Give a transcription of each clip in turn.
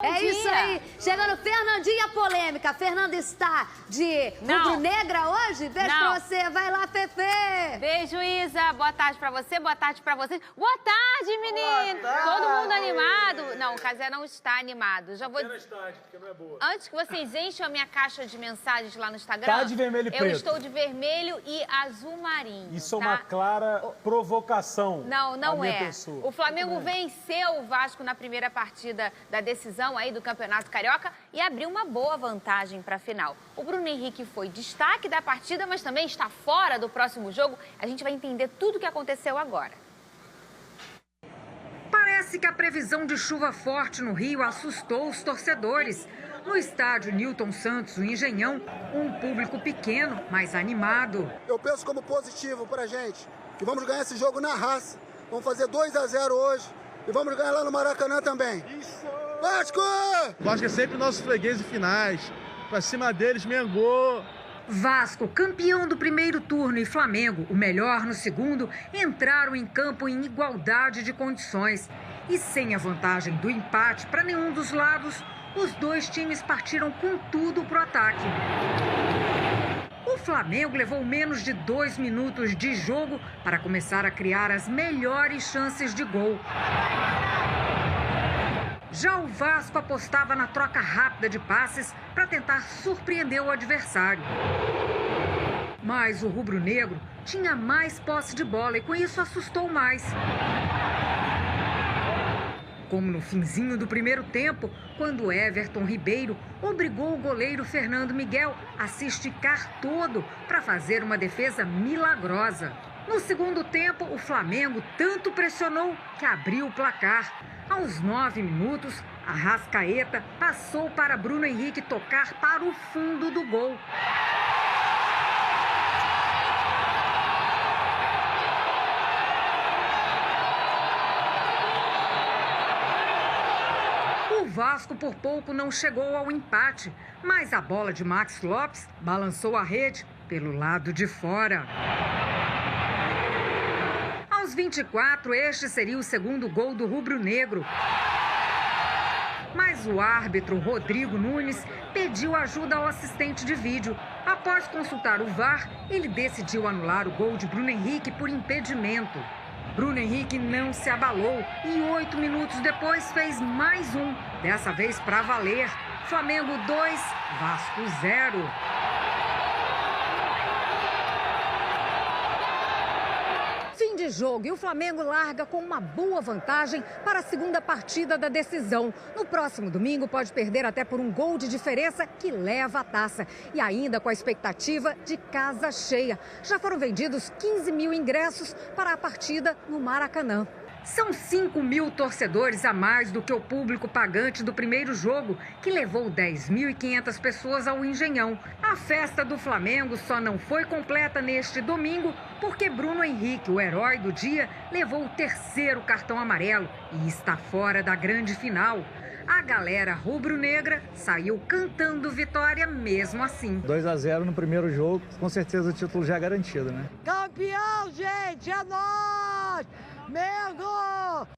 É isso aí. Chegando Fernandinha polêmica. Fernanda está de rubro-negra hoje? Beijo pra você. Vai lá, Fefe. Beijo, Isa. Boa tarde pra você, boa tarde pra vocês. Boa tarde, menino. Boa tarde. Todo mundo animado? Não, o Casé não está animado. Já vou... Apenas tarde, porque não é boa. Antes que vocês enchem a minha caixa de mensagens lá no Instagram... Tá de vermelho e preto. Eu estou de vermelho e azul marinho, Isso é tá? uma clara provocação. Não é. Pessoa. O Flamengo venceu o Vasco na primeira partida da decisão aí do Campeonato Carioca e abriu uma boa vantagem para a final. O Bruno Henrique foi destaque da partida, mas também está fora do próximo jogo. A gente vai entender tudo o que aconteceu agora. Parece que a previsão de chuva forte no Rio assustou os torcedores. No estádio Newton Santos, o Engenhão, um público pequeno, mas animado. Eu penso como positivo pra gente, que vamos ganhar esse jogo na raça. Vamos fazer 2-0 hoje e vamos ganhar lá no Maracanã também. Vasco! Vasco é sempre nossos fregueses finais. Pra cima deles, Mengô. Vasco, campeão do primeiro turno, e Flamengo, o melhor no segundo, entraram em campo em igualdade de condições. E sem a vantagem do empate para nenhum dos lados, os dois times partiram com tudo pro ataque. O Flamengo levou menos de 2 minutos de jogo para começar a criar as melhores chances de gol. Já o Vasco apostava na troca rápida de passes para tentar surpreender o adversário. Mas o rubro-negro tinha mais posse de bola e com isso assustou mais. Como no finzinho do primeiro tempo, quando Everton Ribeiro obrigou o goleiro Fernando Miguel a se esticar todo para fazer uma defesa milagrosa. No segundo tempo, o Flamengo tanto pressionou que abriu o placar. Aos 9 minutos, Arrascaeta passou para Bruno Henrique tocar para o fundo do gol. O Vasco por pouco não chegou ao empate, mas a bola de Max Lopes balançou a rede pelo lado de fora. Aos 24, este seria o segundo gol do rubro-negro. Mas o árbitro Rodrigo Nunes pediu ajuda ao assistente de vídeo. Após consultar o VAR, ele decidiu anular o gol de Bruno Henrique por impedimento. Bruno Henrique não se abalou e 8 minutos depois fez mais um, dessa vez para valer. Flamengo 2, Vasco 0. Fim de jogo e o Flamengo larga com uma boa vantagem para a segunda partida da decisão. No próximo domingo pode perder até por um gol de diferença que leva a taça. E ainda com a expectativa de casa cheia. Já foram vendidos 15 mil ingressos para a partida no Maracanã. São 5 mil torcedores a mais do que o público pagante do primeiro jogo, que levou 10.500 pessoas ao Engenhão. A festa do Flamengo só não foi completa neste domingo porque Bruno Henrique, o herói do dia, levou o 3º cartão amarelo e está fora da grande final. A galera rubro-negra saiu cantando vitória mesmo assim. 2-0 no primeiro jogo, com certeza o título já é garantido, né? Campeão, gente, é nóis! Mengo!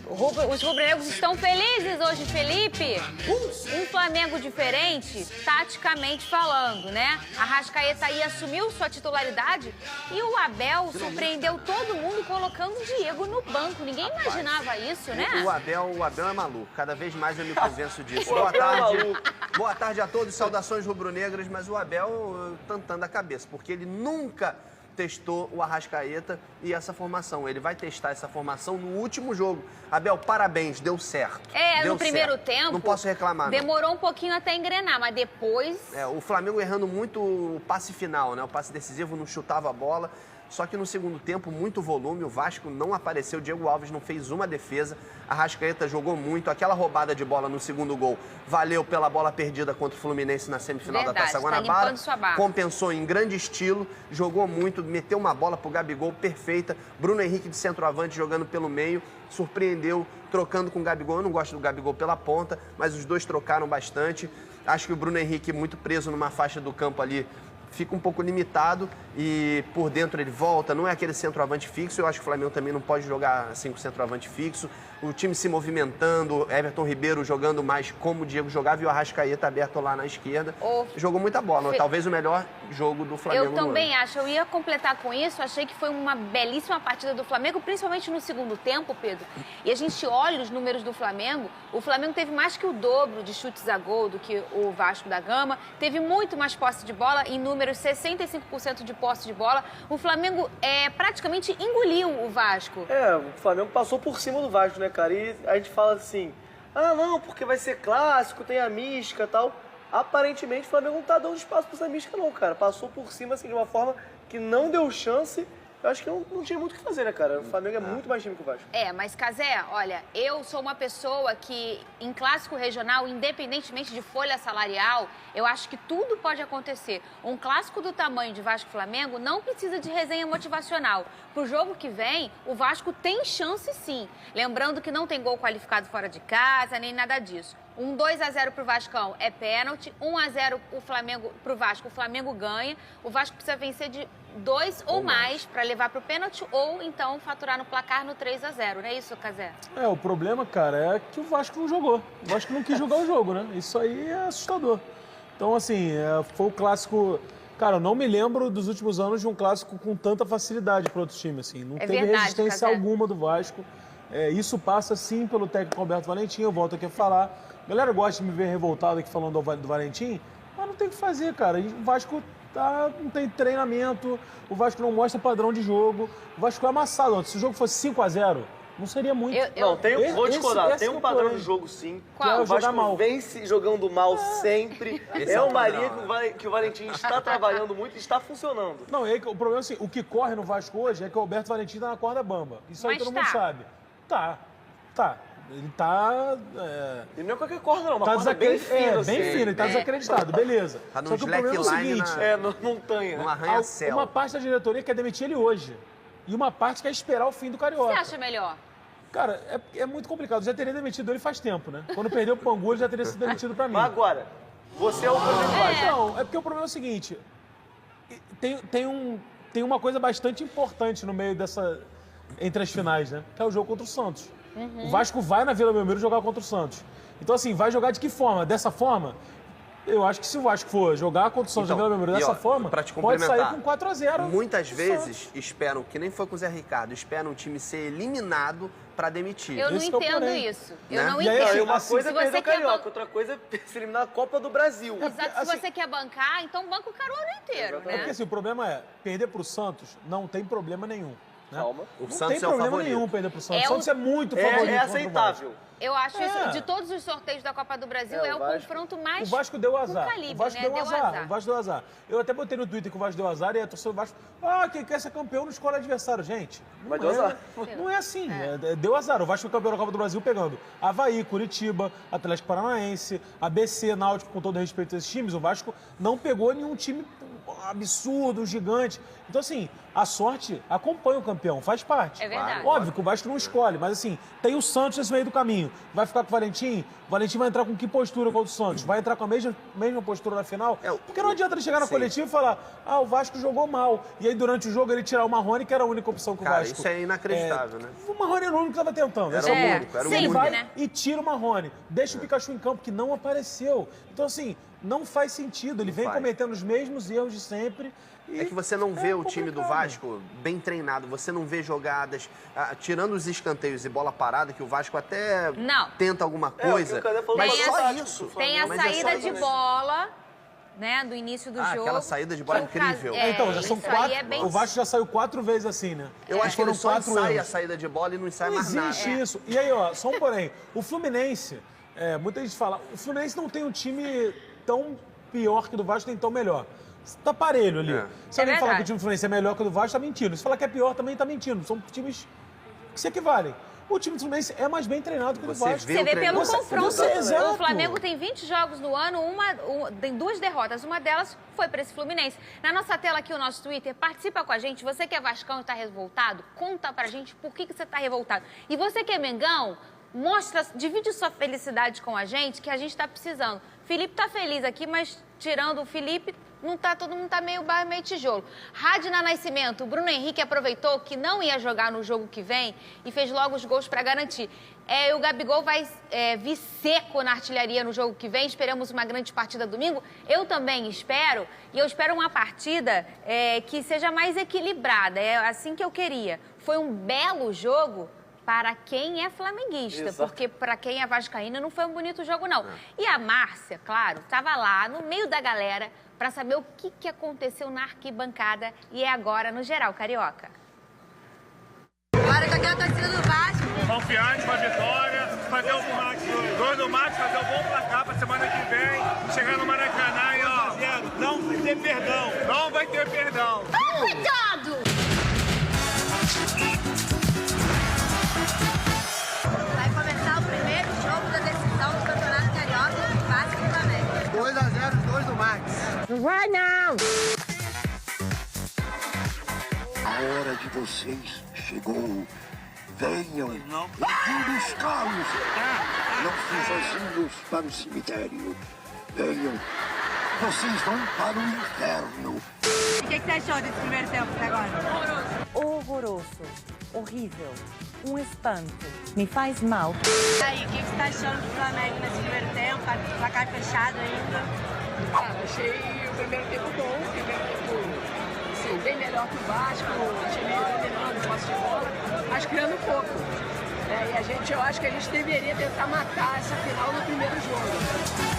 Os rubro-negros estão felizes hoje, Felipe. Um Flamengo diferente, taticamente falando, né? Arrascaeta aí assumiu sua titularidade e o Abel surpreendeu todo mundo colocando o Diego no banco. Ninguém imaginava isso, né? O Abel é maluco. Cada vez mais eu me convenço disso. Boa tarde a todos, saudações rubro-negras, mas o Abel tentando a cabeça, porque ele nunca testou o Arrascaeta e essa formação. Ele vai testar essa formação no último jogo. Abel, parabéns, deu certo. No primeiro tempo... Não posso reclamar, não. Demorou um pouquinho até engrenar, mas depois... O Flamengo errando muito o passe final, né? O passe decisivo, não chutava a bola. Só que no segundo tempo, muito volume, o Vasco não apareceu, o Diego Alves não fez uma defesa, a Arrascaeta jogou muito, aquela roubada de bola no segundo gol valeu pela bola perdida contra o Fluminense na semifinal da Taça Guanabara, compensou em grande estilo, jogou muito, meteu uma bola pro Gabigol perfeita, Bruno Henrique de centroavante jogando pelo meio, surpreendeu, trocando com o Gabigol, eu não gosto do Gabigol pela ponta, mas os dois trocaram bastante, acho que o Bruno Henrique muito preso numa faixa do campo ali, fica um pouco limitado e por dentro ele volta, não é aquele centroavante fixo. Eu acho que o Flamengo também não pode jogar assim com centroavante fixo. O time se movimentando, Everton Ribeiro jogando mais como o Diego jogava e o Arrascaeta aberto lá na esquerda. Jogou muita bola, talvez o melhor jogo do Flamengo. Eu também acho, eu ia completar com isso, achei que foi uma belíssima partida do Flamengo, principalmente no segundo tempo, Pedro. E a gente olha os números do Flamengo, o Flamengo teve mais que o dobro de chutes a gol do que o Vasco da Gama, teve muito mais posse de bola, em números 65% de posse de bola. O Flamengo praticamente engoliu o Vasco. O Flamengo passou por cima do Vasco, né, cara? E a gente fala assim, não, porque vai ser clássico, tem a mística e tal. Aparentemente o Flamengo não tá dando espaço pra essa mística não, cara. Passou por cima, assim, de uma forma que não deu chance. Eu acho que não tinha muito o que fazer, né, cara? O Flamengo é muito mais time que o Vasco. Mas, Cazé, olha, eu sou uma pessoa que, em clássico regional, independentemente de folha salarial, eu acho que tudo pode acontecer. Um clássico do tamanho de Vasco e Flamengo não precisa de resenha motivacional. Pro jogo que vem, o Vasco tem chance sim. Lembrando que não tem gol qualificado fora de casa, nem nada disso. Um 2-0 pro Vascão é pênalti, 1-0 pro Vasco, o Flamengo ganha. O Vasco precisa vencer de 2 ou mais para levar pro pênalti ou então faturar no placar no 3-0, não é isso, Cazé? O problema, cara, é que o Vasco não jogou. O Vasco não quis jogar o jogo, né? Isso aí é assustador. Então, assim, foi o clássico... Cara, eu não me lembro dos últimos anos de um clássico com tanta facilidade para outros times, assim. Não teve resistência alguma do Vasco. Isso passa, sim, pelo técnico Alberto Valentim, eu volto aqui a falar. A galera gosta de me ver revoltado aqui falando do Valentim, mas não tem o que fazer, cara. O Vasco não tem treinamento, o Vasco não mostra padrão de jogo, o Vasco é amassado. Se o jogo fosse 5-0, não seria muito. Vou discordar, tem um padrão de jogo sim. Qual? O Vasco vence jogando mal sempre. É uma linha que o Valentim está trabalhando muito e está funcionando. Não, o problema é assim, o que corre no Vasco hoje é que o Alberto Valentim tá na corda bamba. Isso aí todo mundo sabe. Tá. Ele tá... Ele não é qualquer corda, não. Uma corda bem fina. Bem fina, ele tá desacreditado. Beleza. Tá Só que o problema é o seguinte... na montanha. No arranha-céu. Uma parte da diretoria quer demitir ele hoje. E uma parte quer esperar o fim do Carioca. Você acha melhor? Cara, é muito complicado. Eu já teria demitido ele faz tempo, né? Quando perdeu o Pangu, ele já teria sido demitido pra mim. Mas agora, você é o presidente. Não, é porque o problema é o seguinte. Tem uma coisa bastante importante no meio dessa... Entre as finais, né? Que é o jogo contra o Santos. O Vasco vai na Vila Belmiro jogar contra o Santos. Então, assim, vai jogar de que forma? Dessa forma? Eu acho que se o Vasco for jogar contra o Santos na Vila Belmiro dessa forma, pode sair com 4-0. Muitas vezes esperam, que nem foi com o Zé Ricardo, esperam o time ser eliminado para demitir. Eu não entendo isso. Eu não E aí, entendo. Uma coisa é perder o Carioca, outra coisa é se eliminar a Copa do Brasil. Exato, se você quer bancar, então banca o Carioca inteiro, né? Porque assim, o problema é, perder pro Santos não tem problema nenhum. Né? Calma. O não Santos tem problema nenhum perder pro Santos. O Santos é muito favorito. É aceitável. Eu acho isso, de todos os sorteios da Copa do Brasil, é o confronto mais... O Vasco deu azar. Calibre, o Vasco deu azar. O Vasco deu azar. Eu até botei no Twitter que o Vasco deu azar e a torcida do Vasco... quem quer ser campeão não escolhe adversário. Gente, mas deu azar. Não é assim. Deu azar. O Vasco foi campeão da Copa do Brasil pegando Avaí, Curitiba, Atlético Paranaense, ABC, Náutico, com todo respeito a esses times. O Vasco não pegou nenhum time absurdo, gigante. Então, assim, a sorte acompanha o campeão, faz parte. É verdade. Óbvio que o Vasco não escolhe, mas assim, tem o Santos nesse meio do caminho. Vai ficar com o Valentim? O Valentim vai entrar com que postura contra o Santos? Vai entrar com a mesma postura na final? Porque não adianta ele chegar na coletiva e falar, o Vasco jogou mal. E aí, durante o jogo, ele tirar o Marrone, que era a única opção que o Vasco... Isso é inacreditável, né? O Marrone era o único que estava tentando. Era o único, era o Ele único. vai né? e tira o Marrone. Deixa o Pikachu em campo, que não apareceu. Então, assim, não faz sentido. Ele vem cometendo os mesmos erros de sempre. É que você não vê o time do Vasco bem treinado, você não vê jogadas, tirando os escanteios e bola parada, que o Vasco até tenta alguma coisa, mas só isso. Tem a saída de bola, né, do início do jogo. Aquela saída de bola incrível. Então, já são 4, o Vasco já saiu 4 vezes assim, né? Eu acho que ele só sai a saída de bola e não sai mais nada. Não existe isso. E aí, só um porém, o Fluminense, muita gente fala, o Fluminense não tem um time tão pior que o do Vasco, nem tão melhor. Tá parelho ali. Se alguém falar que o time do Fluminense é melhor que o do Vasco, tá mentindo. Se falar que é pior, também tá mentindo. São times que se equivalem. O time do Fluminense é mais bem treinado que o do Vasco. Você vê pelo confronto. Exato. O Flamengo tem 20 jogos no ano, tem 2 derrotas. Uma delas foi para esse Fluminense. Na nossa tela aqui, o nosso Twitter, participa com a gente. Você que é vascão e tá revoltado, conta pra gente por que você tá revoltado. E você que é mengão, divide sua felicidade com a gente, que a gente tá precisando. Felipe tá feliz aqui, mas tirando o Felipe, todo mundo tá meio barro, meio tijolo. Radna Nascimento, o Bruno Henrique aproveitou que não ia jogar no jogo que vem e fez logo os gols para garantir. O Gabigol vai vir seco na artilharia no jogo que vem. Esperamos uma grande partida domingo. Eu também espero. E eu espero uma partida que seja mais equilibrada. É assim que eu queria. Foi um belo jogo para quem é flamenguista. Exato. Porque para quem é vascaína não foi um bonito jogo, não. E a Márcia, claro, estava lá no meio da galera para saber o que aconteceu na arquibancada. E é agora no Geral Carioca. Agora que eu tenho a torcida do Vasco. Confiante com a vitória, fazer o gol do Max, fazer o bom placar pra semana que vem, chegar no Maracanã e ó, não vai ter perdão, não vai ter perdão. Cuidado! Vai começar o primeiro jogo da decisão do Campeonato Carioca entre Vasco e Flamengo. 2 a 0, os dois do Max. Não vai não! A hora de vocês chegou. Venham e buscá-los. Não fui sozinhos para o cemitério. Venham. Vocês vão para o inferno. O que você achou desse primeiro tempo até agora? Horroroso. Horrível. Um espanto. Me faz mal. E aí, o que você tá achando do Flamengo nesse primeiro tempo? Placar fechado ainda? Achei o primeiro tempo bom, o primeiro tempo bem melhor que o Vasco, o time dominando, posse de bola, mas criando pouco. E eu acho que a gente deveria tentar matar essa final no primeiro jogo.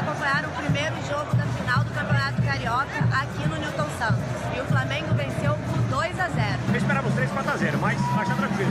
Acompanharam o primeiro jogo da final do Campeonato Carioca aqui no Newton Santos. E o Flamengo venceu por 2 a 0. Eu esperava os 3 4 a 0, mas tá tranquilo.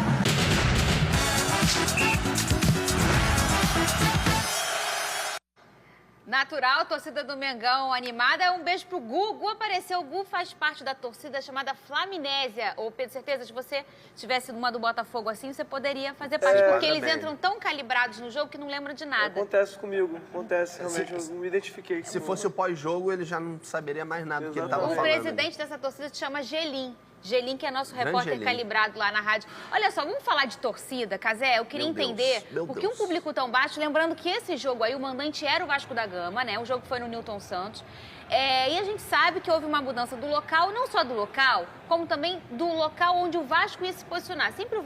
Natural, torcida do Mengão animada. Um beijo pro Gu. Gu apareceu. O Gu faz parte da torcida chamada Flaminésia. Ô, Pedro, certeza, se você tivesse numa do Botafogo assim, você poderia fazer parte. Porque eles entram tão calibrados no jogo que não lembram de nada. Acontece comigo. Acontece, realmente. Eu não me identifiquei. Se fosse o pós-jogo, ele já não saberia mais nada do que ele tava falando. O presidente dessa torcida se chama Gelim. Gelim, que é nosso repórter calibrado lá na rádio. Olha só, vamos falar de torcida, Cazé? Eu queria entender por que um público tão baixo, lembrando que esse jogo aí, o mandante era o Vasco da Gama, né? O jogo foi no Newton Santos. E a gente sabe que houve uma mudança do local, não só do local, como também do local onde o Vasco ia se posicionar. Sempre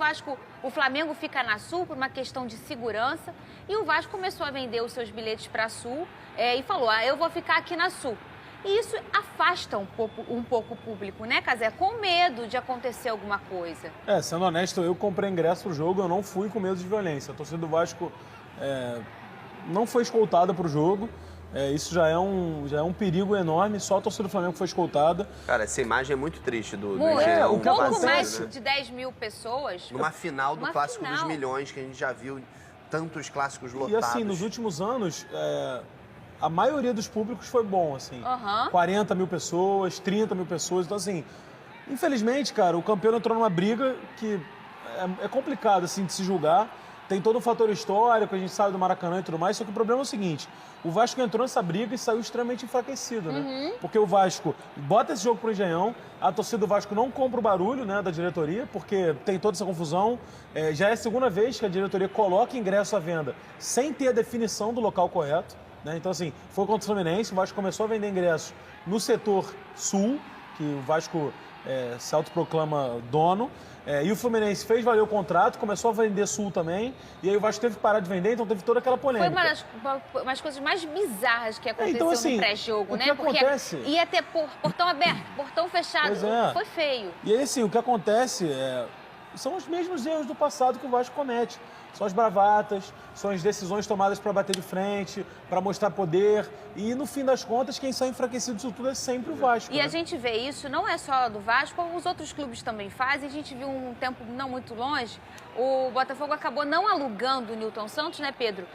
o Flamengo fica na Sul por uma questão de segurança, e o Vasco começou a vender os seus bilhetes para a Sul e falou, eu vou ficar aqui na Sul. E isso afasta um pouco o público, né, Cazé? Com medo de acontecer alguma coisa. Sendo honesto, eu comprei ingresso pro jogo, eu não fui com medo de violência. A torcida do Vasco não foi escoltada pro jogo. Isso já é um perigo enorme, só a torcida do Flamengo foi escoltada. Cara, essa imagem é muito triste do um pouco mais de 10 mil pessoas. Numa final do Clássico dos Milhões, que a gente já viu tantos clássicos lotados. E assim, nos últimos anos, a maioria dos públicos foi bom, assim. 40 mil pessoas, 30 mil pessoas. Então, assim, infelizmente, cara, o campeão entrou numa briga que é complicado, assim, de se julgar. tem todo um fator histórico, a gente sabe do Maracanã e tudo mais, só que o problema é o seguinte, o Vasco entrou nessa briga e saiu extremamente enfraquecido, né? Porque o Vasco bota esse jogo pro Engenhão, a torcida do Vasco não compra o barulho, né, da diretoria, porque tem toda essa confusão. Já é a segunda vez que a diretoria coloca ingresso à venda sem ter a definição do local correto, né? Então, assim, foi contra o Fluminense, o Vasco começou a vender ingresso no setor sul, que o Vasco se autoproclama dono, e o Fluminense fez valer o contrato, começou a vender sul também, e aí o Vasco teve que parar de vender, então teve toda aquela polêmica. Foi uma das coisas mais bizarras que aconteceu então, assim, no pré-jogo, né? que acontece... Porque ia ter portão aberto, portão fechado, foi feio. E aí, assim, o que acontece são os mesmos erros do passado que o Vasco comete. São as bravatas, são as decisões tomadas para bater de frente, para mostrar poder. E, no fim das contas, quem sai enfraquecido disso tudo é sempre o Vasco. E a gente vê isso, não é só do Vasco, como os outros clubes também fazem. A gente viu um tempo não muito longe, o Botafogo acabou não alugando o Nilton Santos, né, Pedro?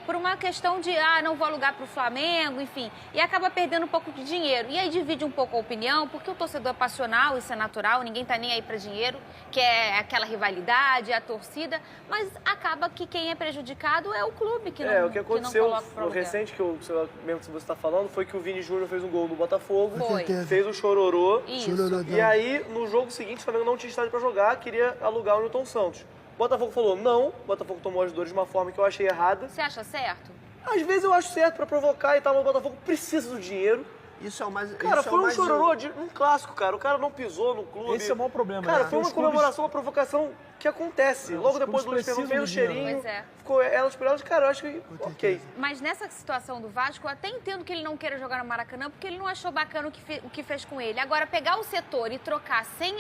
Por uma questão de, não vou alugar para o Flamengo, enfim. E acaba perdendo um pouco de dinheiro. E aí divide um pouco a opinião, porque o torcedor é passional, isso é natural, ninguém tá nem aí para dinheiro, que é aquela rivalidade, a torcida, mas acaba que quem é prejudicado é o clube que não, o que aconteceu que não coloca no recente, que mesmo que você está falando, foi que o Vini Júnior fez um gol no Botafogo, fez um chororô, e aí no jogo seguinte o Flamengo não tinha estádio para jogar, queria alugar o Nilton Santos. O Botafogo falou não, o Botafogo tomou as dores de uma forma que eu achei errada. Você acha certo? Às vezes eu acho certo para provocar e tal, mas o Botafogo precisa do dinheiro. Isso é o mais... Cara, foi um chororô de um clássico, cara. O cara não pisou no clube. Esse é o maior problema. Cara, foi uma comemoração, uma provocação que acontece. Logo depois do Luiz Fernando fez o cheirinho, ficou elas por elas, cara, eu acho que ok. Mas nessa situação do Vasco, eu até entendo que ele não queira jogar no Maracanã, porque ele não achou bacana o que fez com ele. Agora, pegar o setor e trocar sem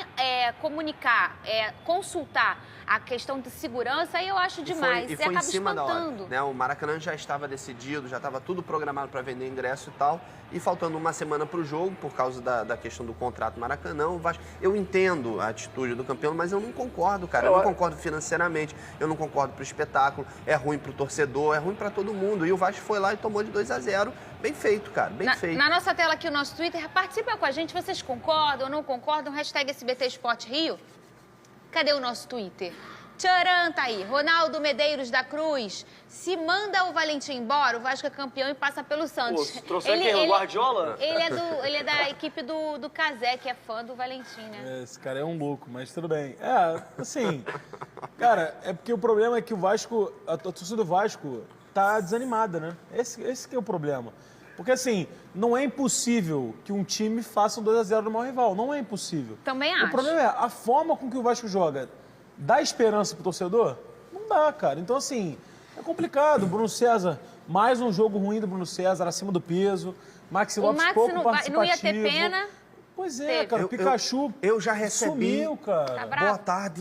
comunicar, consultar a questão de segurança, aí eu acho demais. E foi acaba em cima espantando. da hora, né? O Maracanã já estava decidido, já estava tudo programado para vender ingresso e tal. E faltando uma semana para o jogo, por causa da questão do contrato Maracanã, o Vasco... Eu entendo a atitude do campeão, mas eu não concordo, cara. Eu não concordo financeiramente, eu não concordo pro espetáculo. É ruim pro torcedor, é ruim para todo mundo. E o Vasco foi lá e tomou de 2-0. Bem feito, cara, bem feito. Na nossa tela aqui, o nosso Twitter, participa com a gente. Vocês concordam ou não concordam? Hashtag SBT Sport Rio. Cadê o nosso Twitter? Tcharam, tá aí. Ronaldo Medeiros da Cruz. Se manda o Valentim embora, o Vasco é campeão e passa pelo Santos. Pô, trouxeram quem? O Guardiola? Ele é da equipe do Cazé, que é fã do Valentim, né? Esse cara é um louco, mas tudo bem. Assim, cara, é porque o problema é que o Vasco, a torcida do Vasco tá desanimada, né? Esse que é o problema. Porque, assim, não é impossível que um time faça um 2-0 no maior rival. Não é impossível. Também acho. O problema é a forma com que o Vasco joga. Dá esperança pro torcedor? Não dá, cara. Então, assim, é complicado. Bruno César, mais um jogo ruim do Bruno César, acima do peso. Maxi Lopes pouco participativo. Não ia ter pena. Pois é, cara. O Pikachu eu já recebi... sumiu, cara. Tá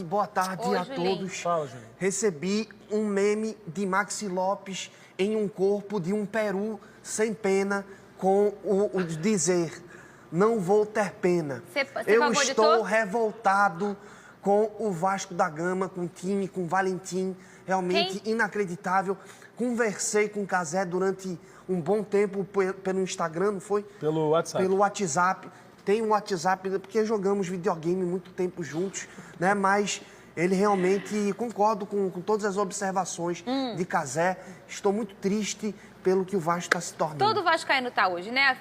boa tarde a todos. Fala, Julinho. Recebi um meme de Maxi Lopes em um corpo de um peru sem pena com o dizer: não vou ter pena. Eu estou revoltado com o Vasco da Gama, com o time, com o Valentim, realmente inacreditável. Conversei com o Cazé durante um bom tempo pelo Instagram, não foi? Pelo WhatsApp. Pelo WhatsApp. Tem um WhatsApp, porque jogamos videogame muito tempo juntos, né? Mas ele realmente, concordo com todas as observações de Cazé. Estou muito triste pelo que o Vasco está se tornando. Todo vascaíno tá hoje, né,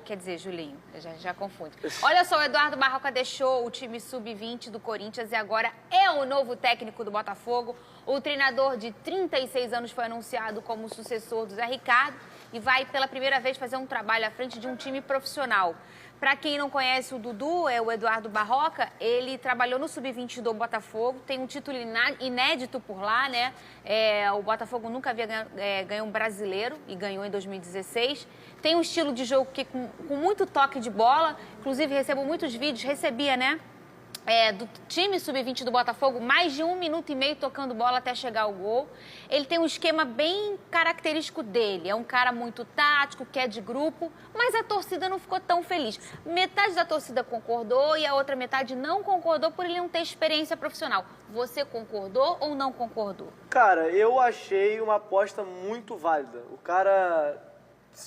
quer dizer, Julinho, já confundo. Olha só, o Eduardo Barroca deixou o time sub-20 do Corinthians e agora é o novo técnico do Botafogo. O treinador de 36 anos foi anunciado como sucessor do Zé Ricardo e vai pela primeira vez fazer um trabalho à frente de um time profissional. Para quem não conhece o Dudu, é o Eduardo Barroca, ele trabalhou no Sub-20 do Botafogo, tem um título inédito por lá, né? O Botafogo nunca havia ganhou um brasileiro e ganhou em 2016. Tem um estilo de jogo que com muito toque de bola, inclusive recebo muitos vídeos, recebia, né? Do time sub-20 do Botafogo, mais de 1 minuto e meio tocando bola até chegar ao gol. Ele tem um esquema bem característico dele. É um cara muito tático, que é de grupo, mas a torcida não ficou tão feliz. Metade da torcida concordou e a outra metade não concordou por ele não ter experiência profissional. Você concordou ou não concordou? Cara, eu achei uma aposta muito válida. O cara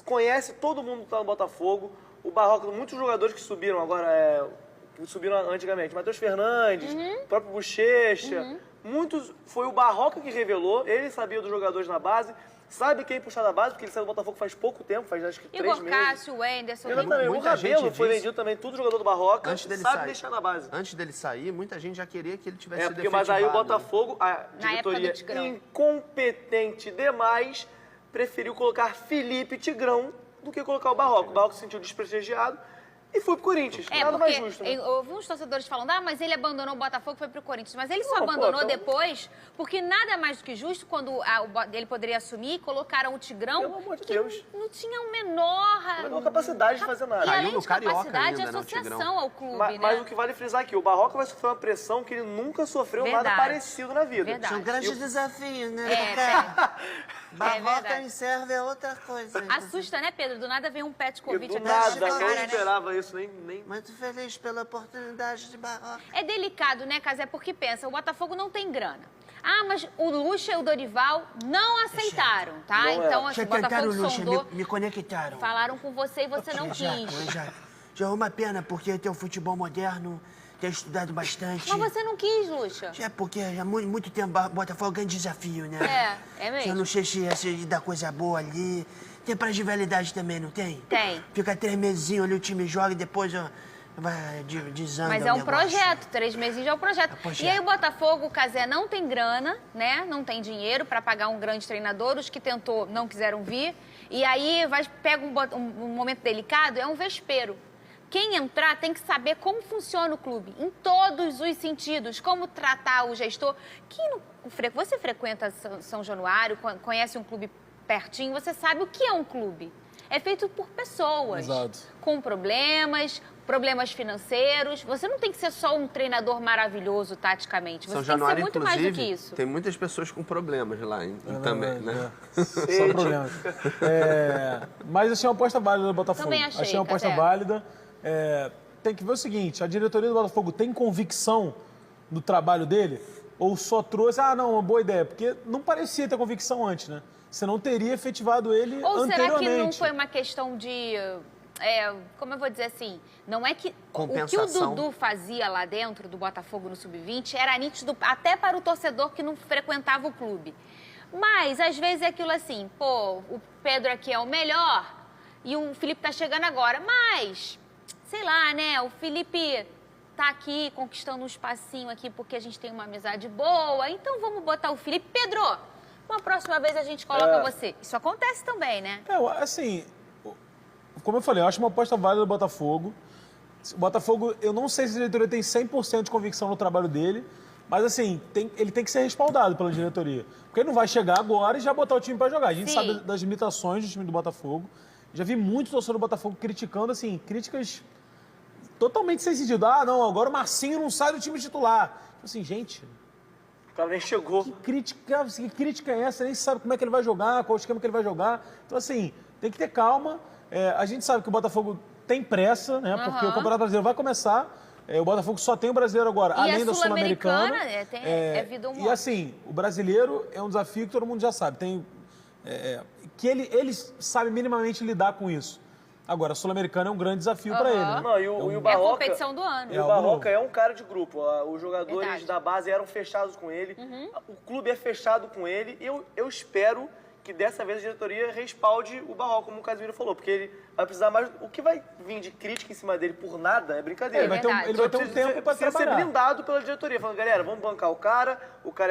conhece todo mundo que tá no Botafogo. O Barroca, muitos jogadores que subiram agora, que subiram antigamente. Matheus Fernandes, o próprio Bochecha, muitos foi o Barroca que revelou, ele sabia dos jogadores na base, sabe quem puxar da base, porque ele saiu do Botafogo faz pouco tempo, faz acho que 3 meses. Cássio, o Anderson. Exatamente, o Rabelo foi vendido também, tudo jogador do Barroca, antes dele sabe sair, deixar na base. Antes dele sair, muita gente já queria que ele tivesse sido Mas aí o efetivado, Botafogo, a diretoria incompetente demais, preferiu colocar Felipe Tigrão do que colocar o Barroca. O Barroca se sentiu desprestigiado e foi pro Corinthians. Nada mais justo, né? Eu ouvi uns torcedores falando, mas ele abandonou o Botafogo e foi pro Corinthians. Mas ele só abandonou depois, porque nada mais do que justo, quando ele poderia assumir, colocaram o Tigrão, pelo amor de que Deus. não tinha a menor capacidade de fazer nada. E além no de Carioca capacidade, ainda, associação ao clube, Mas o que vale frisar aqui, o Barroca vai sofrer uma pressão que ele nunca sofreu nada parecido na vida. Verdade. São grandes desafios, né? Barroca em serve é outra coisa. Assusta, né, Pedro? Do nada vem um Petkovic Do aqui nada, na não cara, né? esperava isso, nem... Muito feliz pela oportunidade de Barroca. É delicado, né, Casé? Porque pensa, o Botafogo não tem grana. Mas o Lucha e o Dorival não aceitaram, tá? Então, assim, o Botafogo sondou... Me conectaram. Falaram com você e você não quis. Exato. Já é uma pena, porque tem o futebol moderno, tem estudado bastante. Mas você não quis, Lucha. Já porque há muito tempo Botafogo é um grande desafio, né? É mesmo. Eu não sei se dá coisa boa ali. Tem prazo de validade também, não tem? Tem. Fica 3 mesinhos ali, o time joga e depois vai desanda. Mas é um projeto, 3 meses já é um projeto. E aí o Botafogo, o Casé, não tem grana, né? Não tem dinheiro para pagar um grande treinador. Os que tentou não quiseram vir. E aí pega um momento delicado, é um vespeiro. Quem entrar tem que saber como funciona o clube, em todos os sentidos, como tratar o gestor. Você frequenta São Januário, conhece um clube pertinho, você sabe o que é um clube. É feito por pessoas, com problemas financeiros. Você não tem que ser só um treinador maravilhoso taticamente, você tem que ser muito mais do que isso. Tem muitas pessoas com problemas lá também, né? Só problemas. Mas achei uma aposta válida do Botafogo. Também achei uma aposta válida. Tem que ver o seguinte, a diretoria do Botafogo tem convicção do trabalho dele? Ou só trouxe, uma boa ideia? Porque não parecia ter convicção antes, né? Você não teria efetivado ele anteriormente. Ou será que não foi uma questão de... como eu vou dizer assim, não é que o que o Dudu fazia lá dentro do Botafogo no Sub-20 era nítido até para o torcedor que não frequentava o clube. Mas, às vezes, é aquilo assim, o Pedro aqui é o melhor e o Felipe tá chegando agora, mas... Sei lá, né? O Felipe tá aqui conquistando um espacinho aqui porque a gente tem uma amizade boa. Então vamos botar o Felipe. Pedro, uma próxima vez a gente coloca você. Isso acontece também, né? Assim, como eu falei, eu acho uma aposta válida do Botafogo. O Botafogo, eu não sei se a diretoria tem 100% de convicção no trabalho dele, mas assim, ele tem que ser respaldado pela diretoria. Porque ele não vai chegar agora e já botar o time para jogar. A gente sabe das limitações do time do Botafogo. Já vi muito torcedor do Botafogo criticando, assim, críticas totalmente sem sentido. Não, agora o Marcinho não sai do time titular. Assim, gente... O cara nem chegou. Que crítica é essa? Nem sabe como é que ele vai jogar, qual o esquema que ele vai jogar. Então, assim, tem que ter calma. A gente sabe que o Botafogo tem pressa, né? Porque o Campeonato Brasileiro vai começar. O Botafogo só tem o brasileiro agora, além da Sul-Americana. Vida ou morte. E assim, o brasileiro é um desafio que todo mundo já sabe. Que ele sabe minimamente lidar com isso. Agora, a Sul-Americana é um grande desafio para ele. Né? Não, e o Barroca, é a competição do ano. E o Barroca é um cara de grupo. Os jogadores da base eram fechados com ele. O clube é fechado com ele. Eu espero que dessa vez a diretoria respalde o Barroca, como o Casimiro falou. Porque ele vai precisar mais... O que vai vir de crítica em cima dele por nada é brincadeira. Ele vai ter um tempo para trabalhar. Ser blindado pela diretoria. Falando, galera, vamos bancar o cara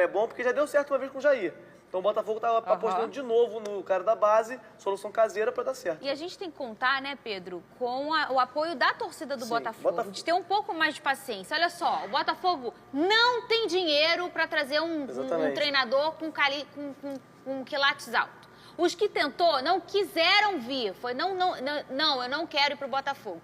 é bom, porque já deu certo uma vez com o Jair. Então o Botafogo estava apostando de novo no cara da base, solução caseira para dar certo. E a gente tem que contar, né, Pedro, com o apoio da torcida do Botafogo, de ter um pouco mais de paciência. Olha só, o Botafogo não tem dinheiro para trazer um treinador com quilates alto. Os que tentou não quiseram vir, eu não quero ir para o Botafogo.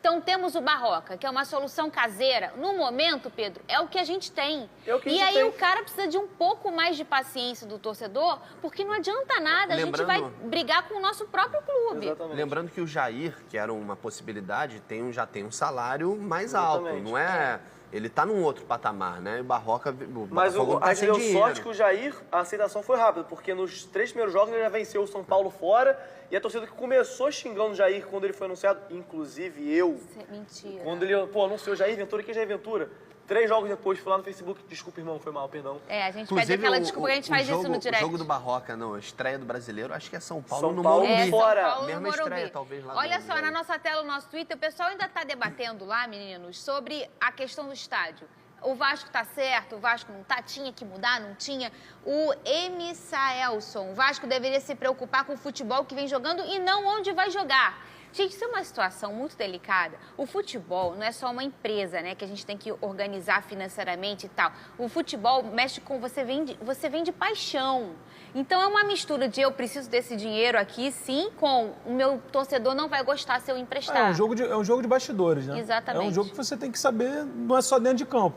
Então, temos o Barroca, que é uma solução caseira. No momento, Pedro, é o que a gente tem. E aí o cara precisa de um pouco mais de paciência do torcedor, porque não adianta nada, a gente vai brigar com o nosso próprio clube. Exatamente. Lembrando que o Jair, que era uma possibilidade, já tem um salário mais alto, não é... Ele tá num outro patamar, né? O Barroca... Mas a gente deu sorte que o Jair, a aceitação foi rápida, porque nos 3 primeiros jogos ele já venceu o São Paulo fora, e a torcida que começou xingando o Jair quando ele foi anunciado, inclusive eu. Isso é mentira. Quando ele anunciou Jair Ventura, quem é Jair Ventura? 3 jogos depois, fui lá no Facebook, desculpa, irmão, foi mal, perdão. A gente pede aquela desculpa que a gente faz isso no direct. O jogo do Barroca, não, a estreia do Brasileiro, acho que é São Paulo no Paulo Morumbi. fora. São Paulo Mesma no Morumbi. estreia, talvez, lá Olha no só, na nossa tela, no nosso Twitter, o pessoal ainda tá debatendo lá, meninos, sobre a questão do estádio. O Vasco tá certo, o Vasco não tá, tinha que mudar, não tinha. O Emissaelson, o Vasco deveria se preocupar com o futebol que vem jogando e não onde vai jogar. Gente, isso é uma situação muito delicada. O futebol não é só uma empresa, né, que a gente tem que organizar financeiramente e tal. O futebol mexe com você vende paixão. Então é uma mistura de eu preciso desse dinheiro aqui, sim, com o meu torcedor não vai gostar se eu emprestar. É um jogo de bastidores, né? Exatamente. É um jogo que você tem que saber, não é só dentro de campo.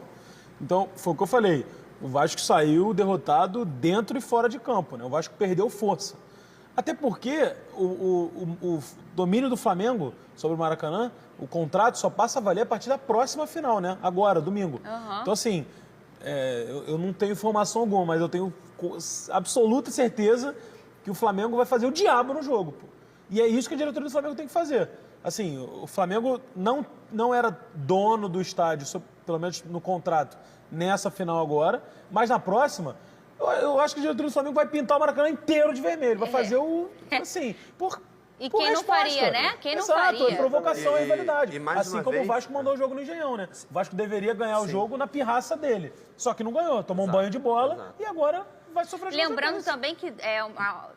Então, foi o que eu falei. O Vasco saiu derrotado dentro e fora de campo, né? O Vasco perdeu força. Até porque o domínio do Flamengo sobre o Maracanã, o contrato só passa a valer a partir da próxima final, né? Agora, domingo. Uhum. Então, assim, eu não tenho informação alguma, mas eu tenho absoluta certeza que o Flamengo vai fazer o diabo no jogo, pô. E é isso que a diretoria do Flamengo tem que fazer. Assim, o Flamengo não era dono do estádio, pelo menos no contrato, nessa final agora, mas na próxima... Eu acho que a diretoria do Flamengo vai pintar o Maracanã inteiro de vermelho. Vai fazer assim, E por quem não faria, né? Quem não faria. Provocação e rivalidade. Assim como vez... o Vasco mandou o jogo no Engenhão, né? O Vasco deveria ganhar o jogo na pirraça dele. Só que não ganhou. Tomou um banho de bola e agora vai sofrer as Lembrando também que,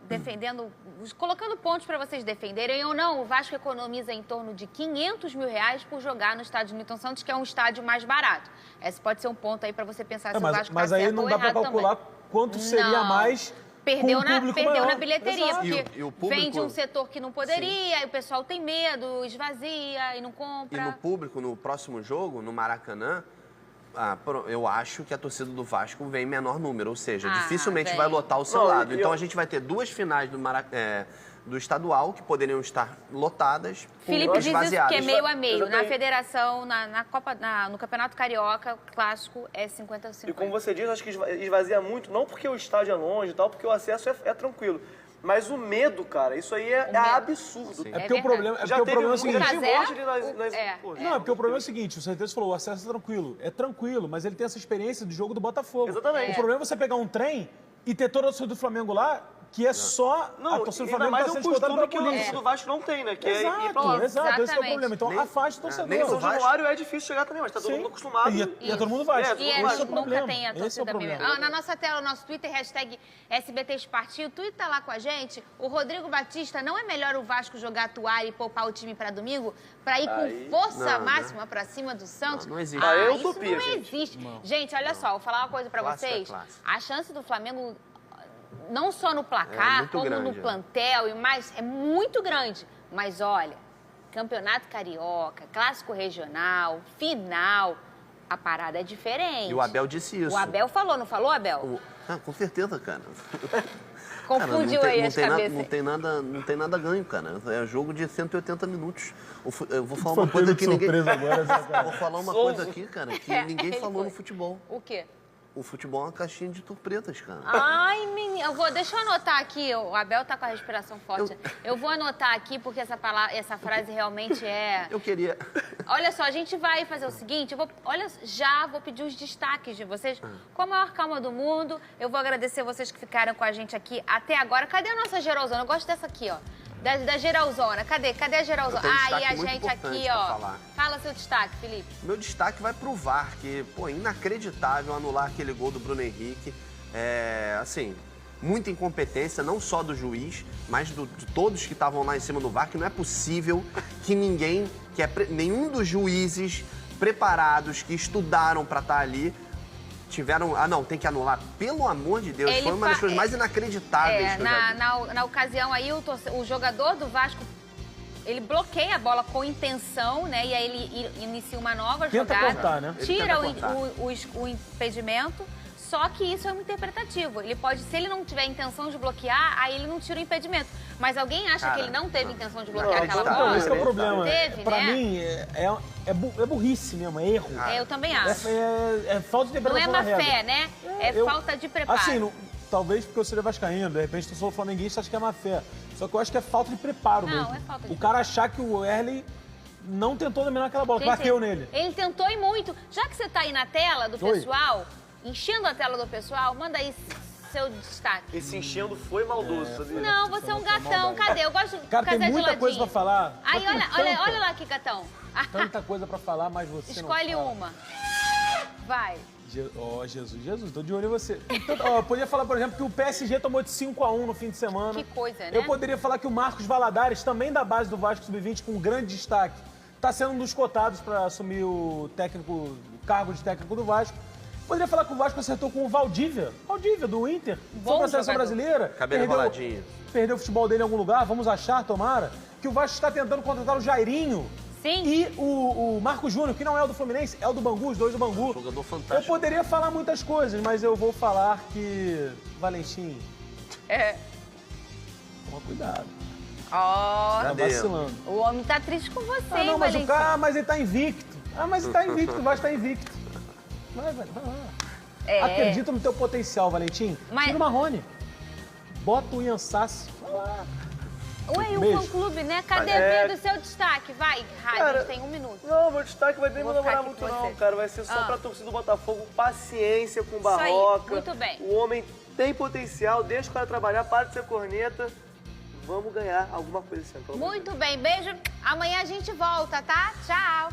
defendendo, colocando pontos para vocês defenderem ou não, o Vasco economiza em torno de R$500 mil por jogar no estádio Newton Santos, que é um estádio mais barato. Esse pode ser um ponto aí para você pensar se o Vasco mas aí não dá para calcular quanto seria mais perdeu com o público na maior. bilheteria, Exato. porque E o público... vende um setor que não poderia, e o pessoal tem medo, esvazia e não compra. E no público, no próximo jogo, no Maracanã, eu acho que a torcida do Vasco vem em menor número, ou seja, dificilmente vai lotar o seu lado. Então a gente vai ter 2 finais do estadual, que poderiam estar lotadas, Felipe diz esvaziadas. isso que é meio a meio. Na federação, no Campeonato Carioca, clássico é 50-50. E como você diz, acho que esvazia muito, não porque o estádio é longe e tal, porque o acesso é tranquilo. Mas o medo, cara, isso aí é absurdo. É porque o problema é o seguinte... Não, é porque o problema é o seguinte, o Certeza falou, o acesso é tranquilo, mas ele tem essa experiência do jogo do Botafogo. Exatamente. O problema é você pegar um trem e ter toda a torcida do Flamengo lá, que é só a torcida do Flamengo mais tá um sendo escutada pela costume que o polícia. do Vasco não tem, né? Que é ir pra lá. Exato, esse é o problema. Então afasta o torcedor. Nem São Januário é difícil chegar também, mas tá todo mundo acostumado. E todo mundo vai. E nunca tem a torcida mesmo. Na nossa tela, o nosso Twitter, hashtag SBTespartiu, o Twitter tá lá com a gente. O Rodrigo Batista, não é melhor o Vasco jogar toalha e poupar o time pra domingo? Pra ir com força máxima pra cima do Santos? Não existe. Isso não existe. Gente, olha só, vou falar uma coisa pra vocês. A chance do Flamengo... não só no placar, como no plantel e mais, é muito grande. Mas olha, Campeonato Carioca, Clássico Regional, final, a parada é diferente. E o Abel disse isso. O Abel falou, não falou, Abel? Com certeza, cara. Confundiu aí as cabeças. Não tem nada ganho, cara. É jogo de 180 minutos. Eu vou falar uma coisa que ninguém... Vou falar uma coisa aqui, cara, que ninguém falou no futebol. O quê? O futebol é uma caixinha de surpresas, cara. Ai, menina, deixa eu anotar aqui, o Abel tá com a respiração forte. Eu vou anotar aqui, porque essa frase realmente é... Eu queria... Olha só, a gente vai fazer o seguinte, vou pedir os destaques de vocês. Com a maior calma do mundo, eu vou agradecer vocês que ficaram com a gente aqui até agora. Cadê a nossa geralzona? Eu gosto dessa aqui, ó. Da geralzona. Cadê a geralzona? E a gente aqui, ó. Fala seu destaque, Felipe. Meu destaque vai pro VAR, que, pô, inacreditável anular aquele gol do Bruno Henrique. Assim, muita incompetência, não só do juiz, mas de todos que estavam lá em cima do VAR, que não é possível que nenhum dos juízes preparados, que estudaram pra estar ali, tiveram... não, tem que anular. Pelo amor de Deus, foi uma das coisas mais inacreditáveis que eu já vi. Na ocasião aí, o jogador do Vasco, ele bloqueia a bola com intenção, né? E aí ele inicia uma nova jogada. Cortar, né? Tira o impedimento. Só que isso é um interpretativo. Ele pode, se ele não tiver intenção de bloquear, aí ele não tira o impedimento. Mas alguém acha que ele não teve intenção de bloquear aquela bola? Esse é o problema. Teve, pra mim, é burrice mesmo, é erro. Eu também acho. É falta de preparação. Não é má fé, né? É falta de preparo. Assim, talvez porque eu seja vascaíno, de repente eu sou flamenguista, acho que é má fé. Só que eu acho que é falta de preparo mesmo. É falta de O cara achar que o Erley não tentou dominar aquela bola, bateu nele. Ele tentou e muito. Já que você tá aí na tela do pessoal, enchendo a tela do pessoal, manda aí seu destaque. Esse enchendo foi maldoso, sabia? Não, você é um gatão. Cadê? Eu gosto de Cara, tem casar de muita ladinho. coisa pra falar. Aí, olha lá aqui, gatão. Tanta coisa pra falar, mas você Escolhe não fala. uma. Vai. Jesus, tô de olho em você. Então, eu poderia falar, por exemplo, que o PSG tomou de 5-1 no fim de semana. Que coisa, né? Eu poderia falar que o Marcos Valadares, também da base do Vasco Sub-20, com grande destaque, tá sendo um dos cotados para assumir o cargo de técnico do Vasco. Poderia falar que o Vasco acertou com o Valdívia do Inter. Foi pra seleção brasileira. Cabelo enroladinho. Perdeu o futebol dele em algum lugar, vamos achar, tomara. Que o Vasco está tentando contratar o Jairinho. Sim. E o Marco Júnior, que não é o do Fluminense, é o do Bangu, os dois do Bangu. Jogador fantástico. Eu poderia falar muitas coisas, mas eu vou falar que... Valentim... Toma cuidado. Ó, Tá vacilando. o homem tá triste com você, Ah, não, hein, mas Valentim? o cara, mas ele tá invicto. Mas ele tá invicto, o Vasco tá invicto. Vai lá. Acredita no teu potencial, Valentim. Mas... Tira o Marrone. Bota o Ian Sassi. Vai lá. Ué, o Beijo. fã-clube, né? Cadê Pedro, seu destaque? Vai, Rádio, tem 1 minuto. Não, meu destaque vai nem Vou demorar ficar aqui muito com não, você. cara. Vai ser só pra torcida do Botafogo. Paciência com o Isso aí, Barroca. muito bem. O homem tem potencial, deixa o cara trabalhar, para de ser corneta. Vamos ganhar alguma coisa esse ano. Muito bem, beijo. Amanhã a gente volta, tá? Tchau.